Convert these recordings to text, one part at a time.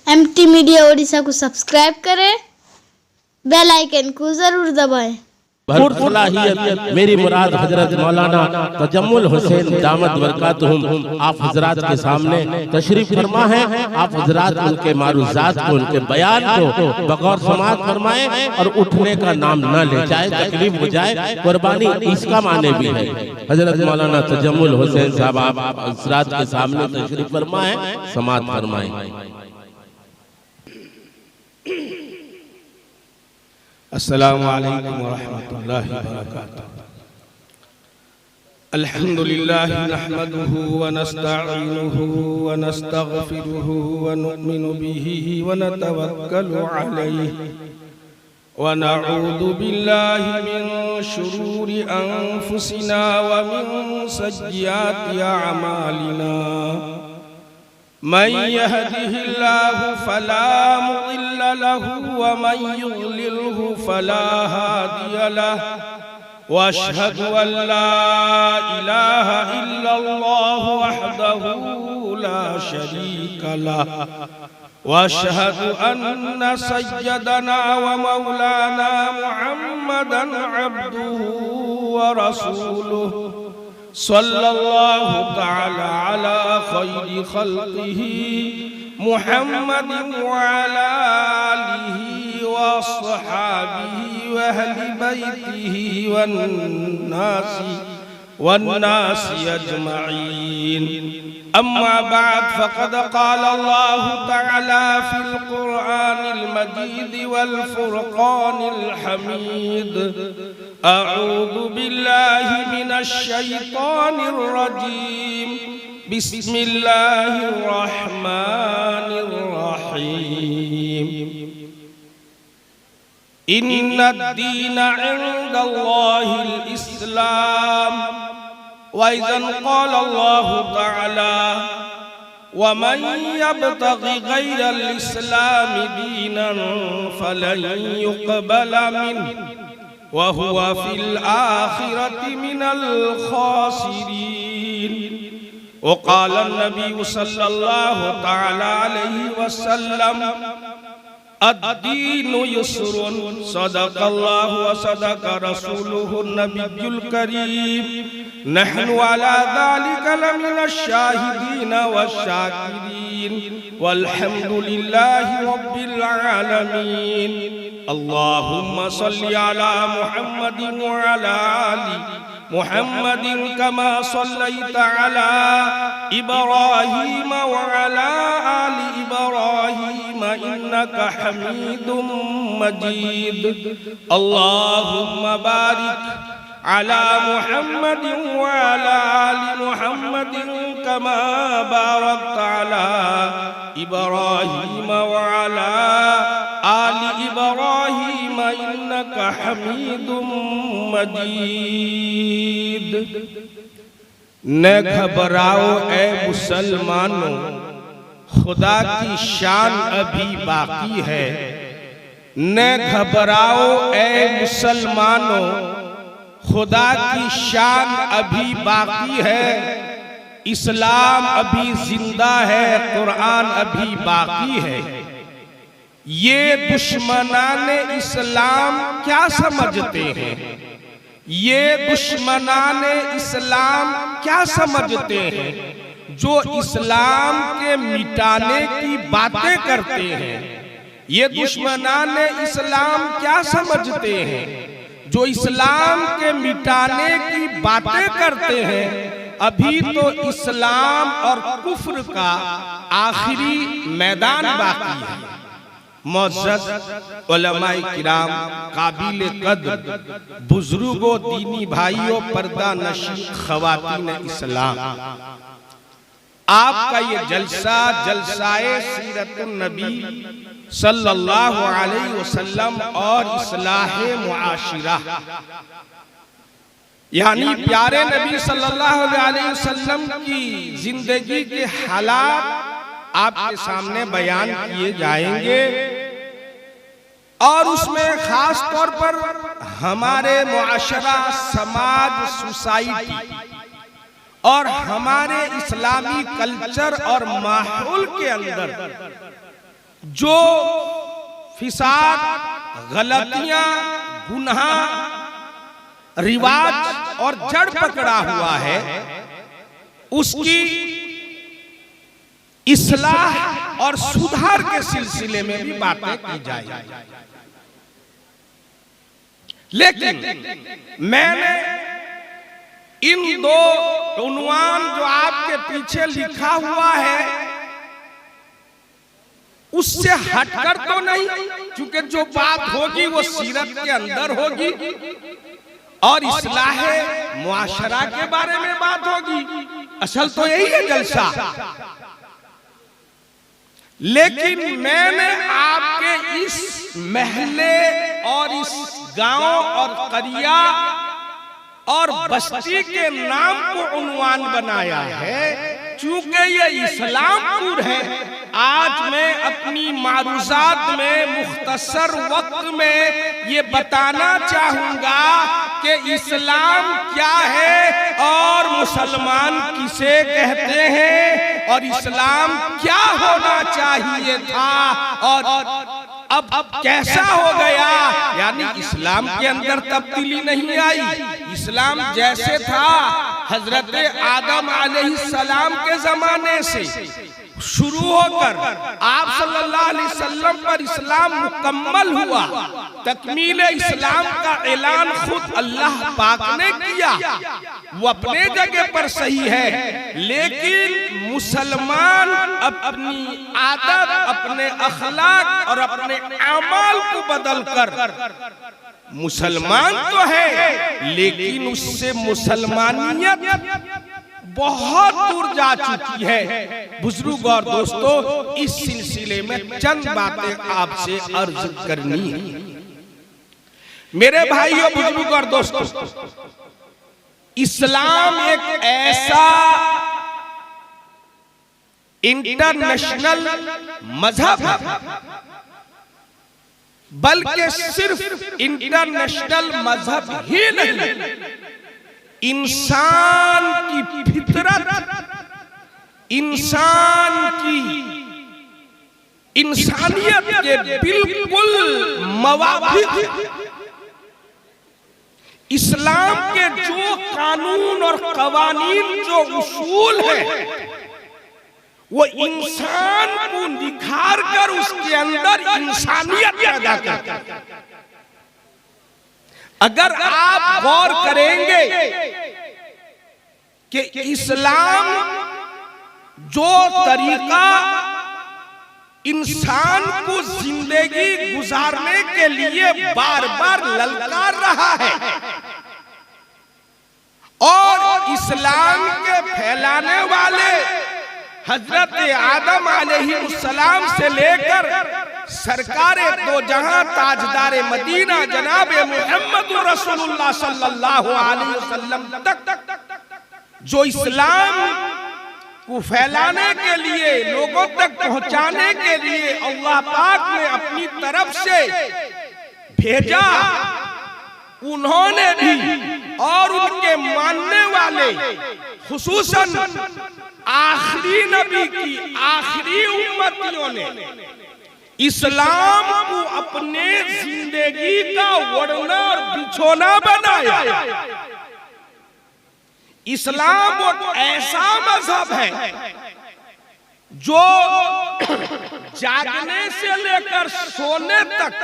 MT media Odisha को subscribe करें, bell icon को जरूर दबाएं। मेरी मुराद हजरत मौलाना तजम्मुल हुसैन दामद बरकातुहुम आप हजरात के सामने तशरीफ फरमा है। आप हजरात उनके मारूजात को, उनके बयान को बगौर समाअत फरमाएं और उठने का नाम न ले जाए, तकलीफ हो जाए, कुर्बानी इसका माने भी है। हजरत मौलाना तजम्मुल हुसैन साहब आप हजरात के सामने तशरीफ फरमा है, समाअत फरमाएं। अस्सलामु अलैकुम व रहमतुल्लाहि व बरकातुहू। अल्हम्दुलिल्लाह नहमदुहु व नस्तईनुहु व नस्तगफिरुहु व नु'मिनु बिही व नतवक्कलु अलैहि व नऊज़ु बिल्लाहि मिन शुरूरि अनफुसिना व मिन सय्यिआति अअमालिना। मन यहदिहिल्लाहु फला मुदिल्ल लहु व मन युद्लिलहु फला हादिय लहु व अशहदु अन ला इलाहा इल्लल्लाहु वहदहु ला शरीका लहु व अशहदु अन्न सय्यदना व मौलाना मुहम्मदन अब्दुहु व रसूलुहु सल्लल्लाहु तआला अला खैरि खल्क़िही मुहम्मदिन व अला आलिही व अस्हाबिही व अहलि बैतिही वन्नासी अजमईन। अम्मा बाद फ़क़द क़ाल अल्लाहु तआला फ़िल क़ुरआनिल मजीद वल फ़ुरक़ानिल हमीद। अऊज़ु बिल्लाहि मिनश शैतानिर रजीम। बिस्मिल्लाहिर रहमानिर रहीम। इन्नद-दीन इंदल्लाहिल इस्लाम। व इज़न क़ाल अल्लाहु तआला व मन यब्तग़ि गैरल इस्लामि दीनन फलन युक़बल मिन्हु व हुवा फ़िल आख़िरति मिनल ख़ासिरीन। व क़ाल नबी सल्लल्लाहु तआला अलैहि वसल्लम अद्दीनु युस्रुन सदक़ल्लाहु व सदक़ रसूलुहु नबियुल करीम। नहनु अला ज़ालिका लमिनश शाहिदीन वश्शाकिरीन वल्हम्दुलिल्लाहि रब्बिल आलमीन। अल्लाहुम्मा सल्लि अला मुहम्मदिन व अला आलि मुहम्मदिन कमा सल्लैता अला इब्राहीम व अला आलि इब्राहीम इन्नका हमीदुम मजीद। अल्लाहुम्मा बारिक अला मुहम्मदिन व अला आलि मुहम्मदिन कमा बारकता अला इब्राहीम व अला आलि इब्राहीम इन्नका हमीदुम मजीद। न घबराओ ए मुसलमानों, खुदा की शान अभी बाकी है। न घबराओ ए मुसलमानों, खुदा की शान अभी बाकी है। इस्लाम अभी जिंदा है, कुरान अभी बाकी है। ये दुश्मनाने इस्लाम क्या समझते हैं? ये दुश्मनाने इस्लाम क्या समझते हैं? जो इस्लाम के मिटाने की बातें करते हैं। ये दुश्मनाने इस्लाम क्या समझते हैं? जो इस्लाम के मिटाने की बातें करते हैं। अभी तो इस्लाम और कुफ्र का आखिरी मैदान बाकी है। मुअज़्ज़ज़ उलमाए किराम, काबिल कद्र बुजुर्गों, दीनी भाइयों, पर्दा नशीं ख़वातीन इस्लाम, आपका ये जलसा जलसाए सीरतुन नबी सल्लल्लाहु अलैहि वसल्लम और इस्लाहे मुआशिरा, यानी प्यारे नबी सल्लल्लाहु अलैहि वसल्लम की जिंदगी के हालात आपके सामने बयान किए जाएंगे। और उसमें खास तौर पर हमारे मुआशरा, समाज, सोसाइटी और हमारे इस्लामी कल्चर और माहौल के अंदर जो फिसाद, गलतियां, गुनाह, रिवाज और जड़ पकड़ा हुआ है, उसकी इस्लाह और सुधार के सिलसिले में भी बातें की जाए। लेकिन मैंने इन दो उन्वान जो आपके पीछे लिखा हुआ है उससे हटकर तो नहीं, क्योंकि जो बात होगी वो सीरत के अंदर होगी और इस्लाह मुआशरा के बारे में बात होगी। असल तो यही है जलसा। लेकिन मैंने आपके इस महल्ले और इस गांव और करिया और बस्ती के नाम को उन्वान बनाया है क्योंकि ये इस्लामपुर है। आज मैं अपनी मारूजात में मुख्तसर वक्त में ये बताना चाहूंगा कि इस्लाम क्या है और मुसलमान किसे कहते हैं और इस्लाम क्या होना चाहिए था और अब कैसा हो गया। यानी इस्लाम के अंदर तब्दीली नहीं आई। इस्लाम जैसे था हजरत आदम अलैहिस्सलाम के जमाने से शुरू होकर आप सल्लल्लाहु अलैहि वसल्लम पर इस्लाम मुकम्मल हुआ। तकमील इस्लाम का ऐलान खुद अल्लाह पाक ने किया, वो अपने जगह पर सही है। लेकिन मुसलमान अपनी आदत, अपने अखलाक और अपने अमाल को बदलकर मुसलमान तो है लेकिन उससे मुसलमानियत बहुत दूर जा चुकी है। बुजुर्ग और दोस्तों, इस सिलसिले में चंद बातें आपसे अर्ज करनी है। मेरे भाइयों, बुजुर्ग और दोस्तों, इस्लाम एक ऐसा इंटरनेशनल मजहब है, बल्कि सिर्फ इंटरनेशनल मजहब ही नहीं, इंसान की फितरत, इंसान की इंसानियत के बिल्कुल मुवाफिक इस्लाम के जो कानून और कवानीन, जो उसूल है, वो इंसान को निखार कर उसके अंदर इंसानियत पैदा करता है। अगर आप गौर करेंगे कि इस्लाम जो तरीका इंसान को जिंदगी गुजारने के लिए बार बार ललकार रहा है और इस्लाम के फैलाने वाले हजरत आदम अलैहिस्सलाम से लेकर सरकारे दो जहां ताजदारे मदीना जनाब मुहम्मद रसूलुल्लाह सल्लल्लाहु अलैहि वसल्लम तक जो इस्लाम को फैलाने के लिए, लोगों तक पहुंचाने के लिए अल्लाह पाक ने अपनी तरफ से भेजा, उन्होंने भी और उनके मानने वाले खुसूसन आखिरी नबी की आखिरी उम्मतियों ने इस्लाम को अपने जिंदगी का वरना और बिछोना बनाया। इस्लाम एक ऐसा मजहब है जो जागने से लेकर सोने तक,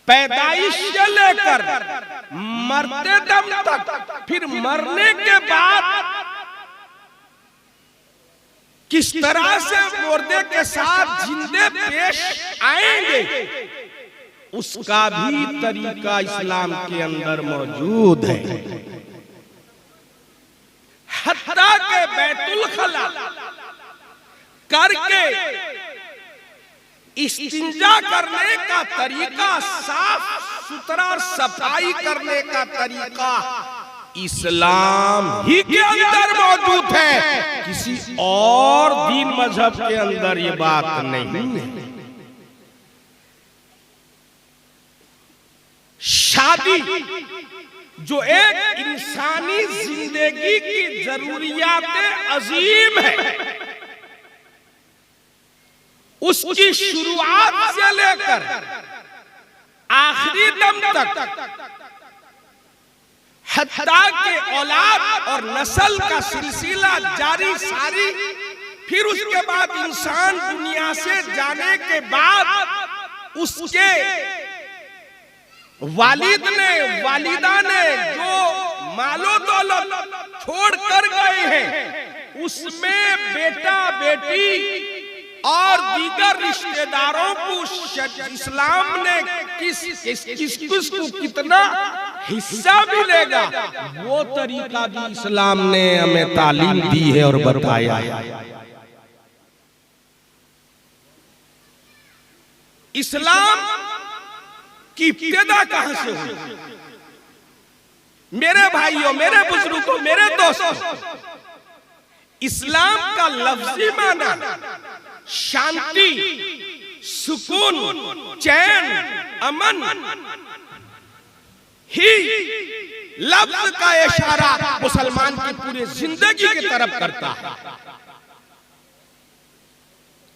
पैदाइश से लेकर मरते दम तक, फिर मरने के बाद किस तरह से मुर्दे के साथ जिंदे पेश आएंगे, उसका भी तरीका इस्लाम के अंदर मौजूद है। हत्ता के बैतुल खला करके इस्तिंजा करने का तरीका, साफ सुथरा सफाई करने का तरीका इस्लाम ही के अंदर मौजूद है। किसी और दीन मजहब के अंदर ये बात नहीं है। शादी जो एक इंसानी जिंदगी की जरूरियात अजीम है, उस उसकी शुरुआत से लेकर आखिरी दम तक हत्ता के औलाद और नस्ल का सिलसिला जारी सारी। फिर उसके बाद इंसान दुनिया से जाने के बाद उसके वालिद ने वालिदा ने जो मालो दौलत छोड़ कर गए हैं, उसमें बेटा बेटी और दीगर रिश्तेदारों को इस्लाम ने किस को कितना हिस्सा मिलेगा, वो तरीका भी इस्लाम ने हमें तालीम दी है और बताया है। इस्लाम की इब्तिदा कहां से हुई? मेरे भाइयों, मेरे बुजुर्गों, मेरे दोस्तों, इस्लाम का लफ्जी माना शांति, सुकून, चैन, अमन ही लफ्ज का इशारा मुसलमान की पूरी जिंदगी की तरफ करता है।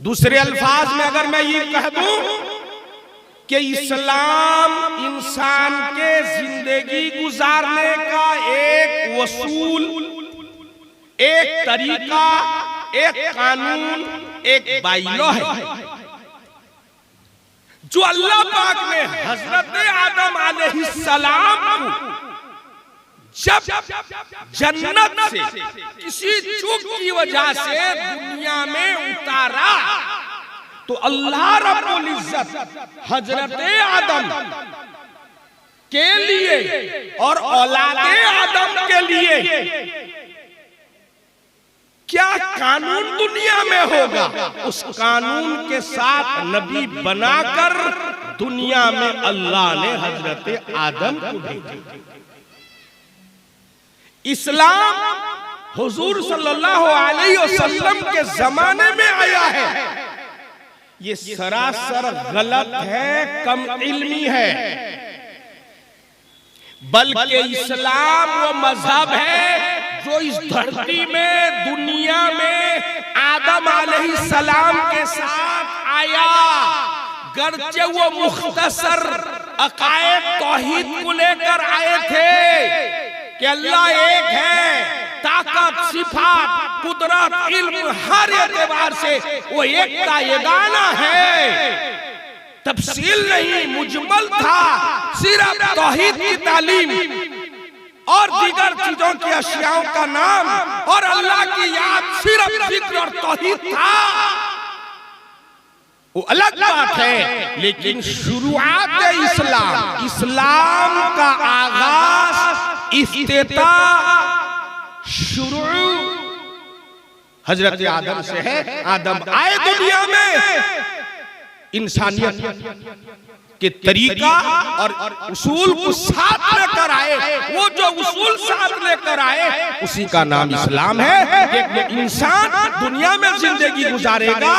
दूसरे अल्फाज में अगर मैं ये कह दूं कि इस्लाम इंसान के जिंदगी गुजारने का एक वसूल, एक तरीका, एक कानून, एक बाइलो है जो अल्लाह पाक ने हजरत आदम अलैहिस्सलाम को जब जन्नत से किसी चूक की वजह से दुनिया में उतारा, तो अल्लाह रब्बुल इज्जत हजरत आदम के लिए और औलादे आदम के लिए क्या कानून दुनिया में होगा, उस कानून के साथ नबी बनाकर दुनिया में अल्लाह ने हजरत आदम को भेजा। इस्लाम हुजूर सल्लल्लाहु अलैहि वसल्लम के जमाने में आया है। ये सरासर गलत है, कम इल्मी है, बल्कि इस्लाम वो मजहब है जो इस धरती में दुनिया में आदम अलैहिस्सलाम के साथ आया। गर्चे वो मुख्तसर अकायद तौहीद को लेकर आए थे कि अल्लाह एक है, ताकत, सिफात, कुदरत, इल्म हर एतबार से वो एक का यगाना है। तफसील नहीं, मुजमल था, सिर्फ तौहीद की तालीम और दीगर चीजों की अशियाओं का नाम और अल्लाह की याद सिर्फ जिक्र और तौहीद था। वो अलग बात है, लेकिन शुरुआत इस्लाम, इस्लाम का आगाज, इफ्तिता, शुरू हजरत आदम से है। आदम आए दुनिया में इंसानियत के तरीका और उसूल को साथ लेकर आए। वो जो उसूल साथ लेकर आए उसी का नाम इस्लाम है। कि इंसान दुनिया में जिंदगी गुजारेगा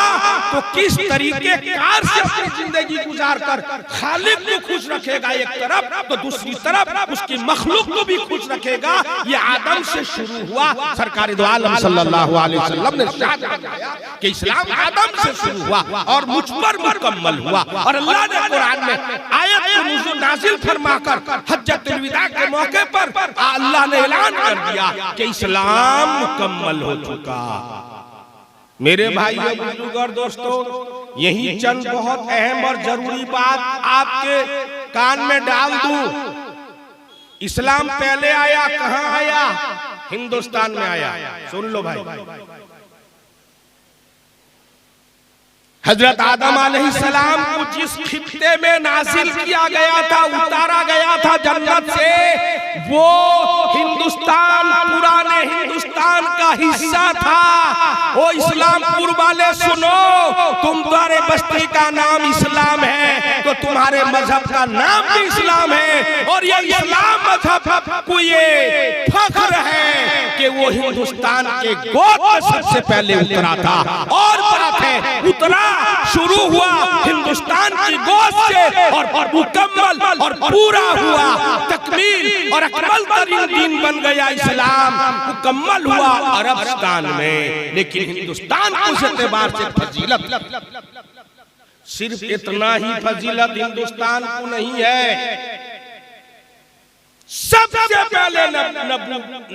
तो किस तरीके कार से अपनी जिंदगी गुजार कर खालिक को खुश रखेगा एक तरफ, तो दूसरी तरफ उसकी मखलूक को भी खुश रखेगा। ये आदम से शुरू हुआ। सरकार दो आलम सल्लल्लाहु अलैहि वसल्लम ने कि इस्लाम आदम से शुरू हुआ और मुझ पर मुकम्मल हुआ। और अल्लाह ने कुरान में आयत नाजिल फरमाकर हज्जतुल विदा के मौके पर अल्लाह ने ऐलान कर दिया कि इस्लाम मुकम्मल हो चुका। मेरे भाइयों, बुजुर्ग और दोस्तों, यही चंद बहुत अहम और जरूरी बात आपके कान में डाल दूं। इस्लाम पहले आया, कहां आया? हिंदुस्तान में आया। सुन लो भाई, हजरत आदम अलैहिस्सलाम को जिस खित्ते में नाजिल किया गया था, उतारा गया था जन्नत से, वो हिंदुस्तान, पुराने हिंदुस्तान का हिस्सा था। ओ इस्लामपुर वाले सुनो, तुम्हारे बस्ती का नाम इस्लाम है तो तुम्हारे मजहब का नाम भी इस्लाम है। और ये इस्लाम मजहब को ये फख्र है कि वो हिंदुस्तान के गोद में सबसे पहले उतरा था। और बात है, उतरा शुरू हुआ हिंदुस्तान की गोद से और मुकम्मल और पूरा हुआ, तकमील और अकमल तरीन दीन बन गया इस्लाम। मुकम्मल हुआ अरबस्तान में, लेकिन हिंदुस्तान उस एतबार से फजीलत सिर्फ इतना ही फजीलत हिंदुस्तान को नहीं है, सबसे पहले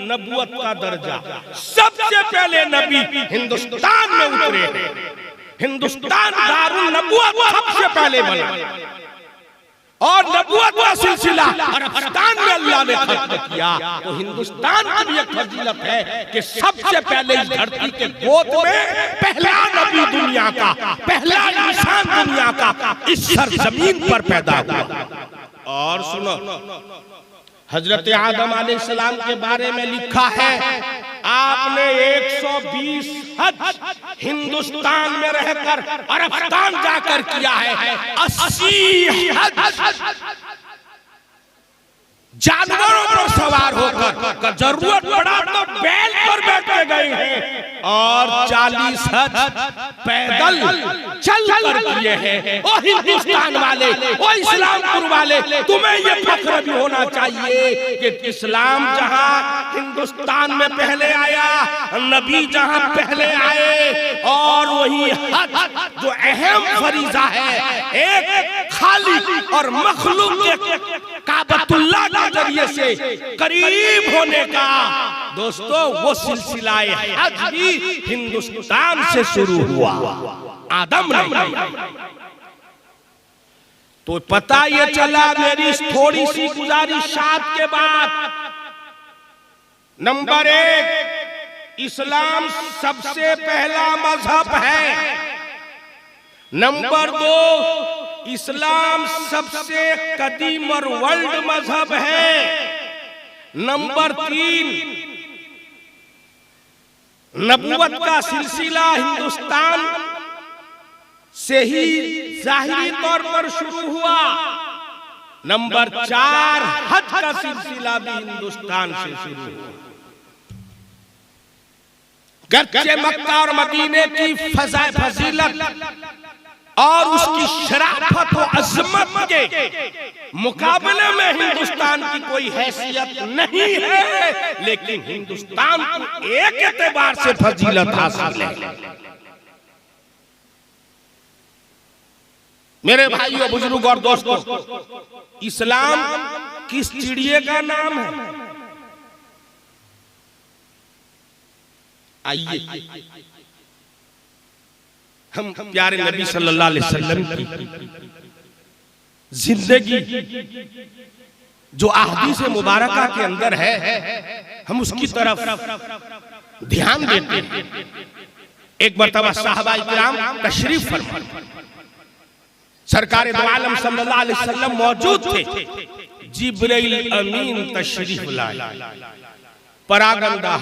नबूवत का दर्जा, सबसे पहले नबी हिंदुस्तान में उतरे हैं। हिंदुस्तान दारुल नबूवत सबसे पहले बना और नबूवत का सिलसिला अरबस्तान में अल्लाह ने खत्म किया। तो हिंदुस्तान की एक फजीलत है कि सबसे पहले इस धरती के गोद में पहला नबी दुनिया का, पहला इंसान दुनिया का इस सरजमीन पर पैदा हुआ। और सुनो, हजरत आदम अलैहिस्सलाम के बारे में लिखा है, आपने 120 हज हिंदुस्तान में रहकर अरबस्तान जाकर किया है, 80 हज जानवरों पर सवार होकर, जरूरत पड़ा तो बैल पर बैठ के गए हैं, और 40 हज पैदल चल कर किए हैं। ओ हिंदुस्तान वाले, ओ इस्लामपुर वाले, तुम्हें ये फख्र भी होना चाहिए कि इस्लाम जहां हिंदुस्तान में पहले आया, नबी जहां पहले आए, और वही हज जो अहम फरीजा है, एक खालिक और मखलूक के काबतुल्लाह के जरिए से करीब होने का, दोस्तों वो सिलसिला हज भी हिंदुस्तान से शुरू हुआ, आदम नहीं। तो पता ये चला, मेरी थोड़ी सी गुजारिशात के बाद, नंबर 1, इस्लाम सबसे पहला मजहब है। नंबर 2, इस्लाम सबसे कदीम और वर्ल्ड मजहब है। नंबर 3, नबूवत का सिलसिला हिंदुस्तान से ही जाहिरी तौर पर शुरू हुआ। नंबर 4, हज का सिलसिला भी हिंदुस्तान से शुरू हुआ। गर्चे मक्का और मदीने की फजीलत और उसकी शराफत और अजमत के मुकाबले में हिंदुस्तान की कोई हैसियत नहीं है, लेकिन हिंदुस्तान को एक एतबार से फजीलत हासिल है। मेरे भाइयों, बुजुर्ग और दोस्तों, इस्लाम किस चिड़िए का नाम है? आइए हम प्यारे नबी सल्लल्लाहु अलैहि वसल्लम की जिंदगी जो अहदीस मुबारका के अंदर है, हम उसकी तरफ ध्यान देते हैं। एक मरतबा साहबाए किराम तशरीफ फरमा, सरकार दो आलम सल्लल्लाहु अलैहि वसल्लम मौजूद थे। जिब्रील अमीन तशरीफ लाए, परागंदा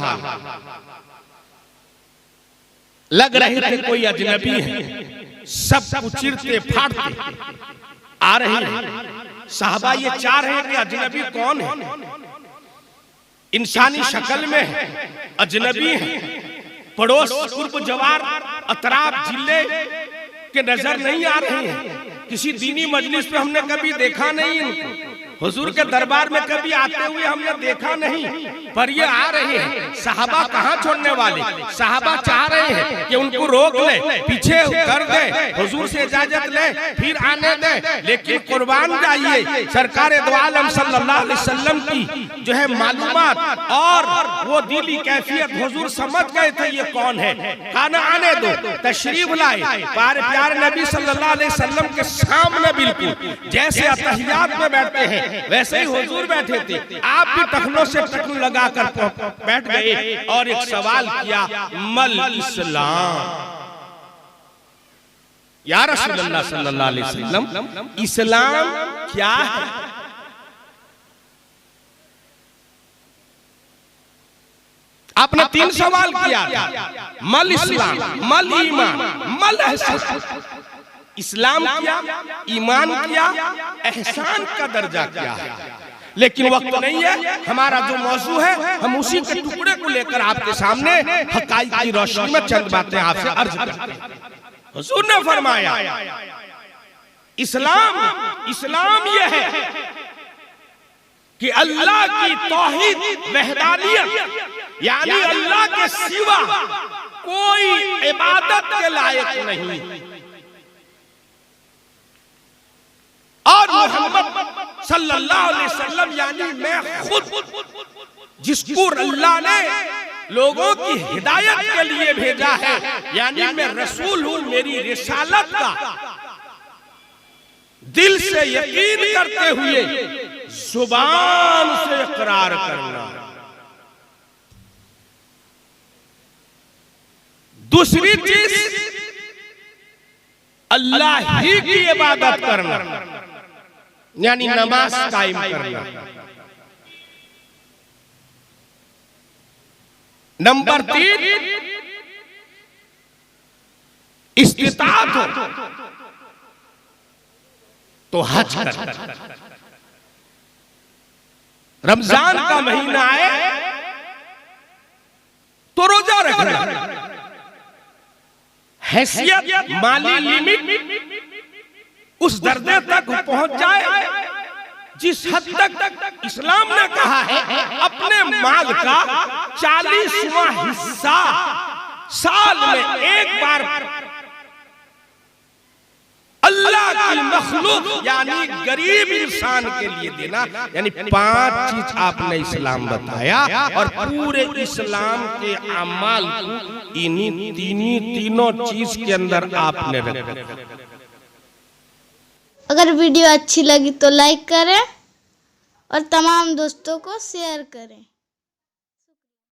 लग रहे थे कोई अजनबी है, सब चिरते फाड़ते आ रहे हैं। साहबा ये चाह रहे हैं कि अजनबी कौन है, इंसानी शक्ल में है, अजनबी है, पड़ोस कुर्ब जवार अतराफ जिले के नजर नहीं आ रहे हैं, किसी दीनी मजलिस पे हमने कभी देखा नहीं इनको, हुजूर के दरबार में कभी आते हुए हमने देखा नहीं, पर ये आ रहे हैं। साहबा कहाँ छोड़ने वाले, साहबा चाह रहे हैं कि उनको रोक ले, पीछे कर दे, हुजूर से इजाजत ले, फिर आने दे, लेकिन कुर्बान जाइए सरकार दो आलम सल्लल्लाहु अलैहि वसल्लम की जो है मालूमात और वो दिली कैफियत हुजूर समझ गए थे ये कौन है। खाना आने दो, तशरीफ लाए, प्यारे नबी सल्लल्लाहु अलैहि वसल्लम के सामने बिल्कुल जैसे अतहियात में बैठते हैं वैसे ही हुजूर बैठे थे। आप भी टखनों से टखन लगाकर बैठ गए और एक सवाल किया, मल इस्लाम, या रसूलुल्लाह सल्लल्लाहु अलैहि वसल्लम इस्लाम क्या है? आपने 3 सवाल किया था, मल इस्लाम, मल ईमान, मल एहसान। इस्लाम क्या, ईमान क्या, एहसान का दर्जा क्या है? लेकिन वक्त नहीं है, हमारा जो मौजू है हम उसी के टुकड़े को लेकर आपके सामने हकाइक की रोशनी में चंद बातें आपसे अर्ज करते हैं। हुजूर ने फरमाया, इस्लाम यह है कि अल्लाह की तौहीद वहदानियत, यानी अल्लाह के सिवा कोई इबादत के लायक नहीं, और मोहम्मद सल्लल्लाहु अलैहि वसल्लम यानी मैं खुद जिसको अल्लाह ने लोगों की हिदायत के लिए भेजा है, यानी मैं रसूल हूं, मेरी रिसालत का दिल से यकीन करते हुए जुबान से इकरार करना। दूसरी चीज अल्लाह ही की इबादत करना, यानी नमाज कायम करना। नंबर 3 इस्तिताअत हो तो हज करना। रमजान का महीना आए तो रोजा रखना। हैसियत माली लिमिट उस दर्जे तक पहुंच जाए जिस हद तक इस्लाम ने कहा है अपने माल का 40वां हिस्सा साल में एक बार अल्लाह की मखलूक यानी गरीब इंसान के लिए देना। यानी 5 चीज आपने इस्लाम बताया और पूरे इस्लाम के अमाल को इन्हीं तीनों चीज के अंदर आपने रखा। अगर वीडियो अच्छी लगी तो लाइक करें और तमाम दोस्तों को शेयर करें।